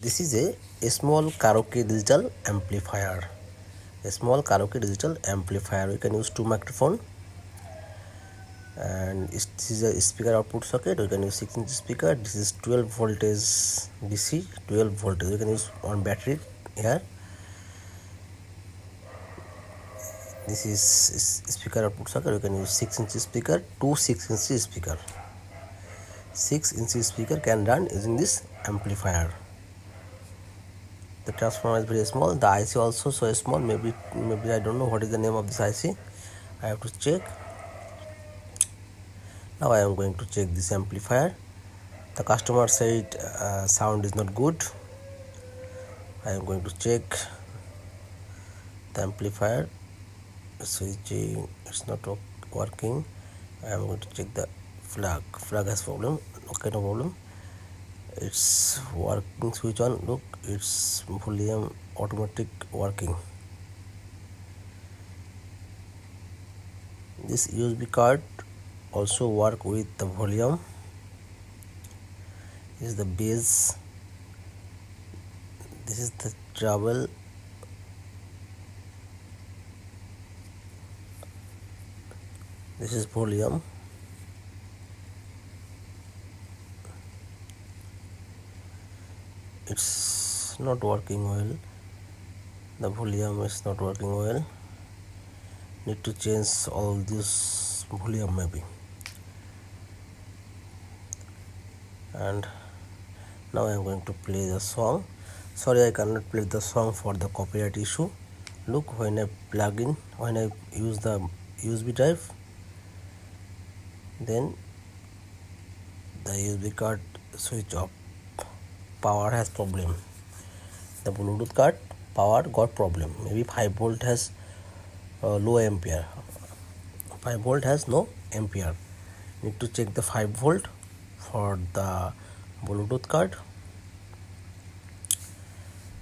This is a small karaoke digital amplifier. A small karaoke digital amplifier. You can use two microphones, and this is a speaker output socket. You can use 6-inch speaker. This is 12 voltage DC, 12 voltage. You can use on battery here. This is speaker output socket. You can use 6-inch speaker, two 6-inch speaker. 6-inch speaker can run using this amplifier. The transformer is very small. The IC also so small. Maybe I don't know what is the name of this IC. I have to check. Now I am going to check this amplifier. The customer said sound is not good. I am going to check the amplifier. Switching, it's not working. I am going to check the flag. Flag has problem. Okay, no problem. It's working. Switch on. Look, it's volume automatic working. This USB card also work with the volume. This is the bass. This is the treble. This is volume. It's not working well. The volume is not working well. Need to change all this volume maybe. And now I am going to play the song. Sorry, I cannot play the song for the copyright issue. Look, when I plug in, when I use the USB drive, then the USB card switch off. Power has problem. The Bluetooth card power got problem. Maybe 5 volt has low ampere. 5 volt has no ampere. Need to check the 5 volt for the Bluetooth card.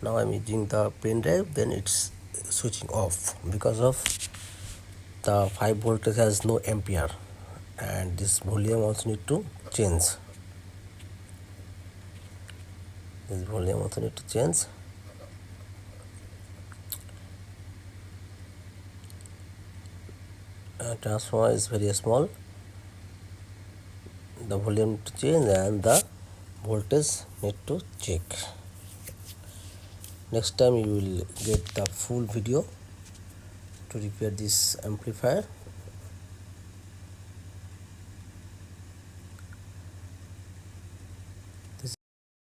Now I'm using the pen drive, then it's switching off because of the 5 voltage has no ampere, and this volume also need to change. This volume also need to change. Transformer is very small. The volume need to change and the voltage need to check. Next time you will get the full video to repair this amplifier.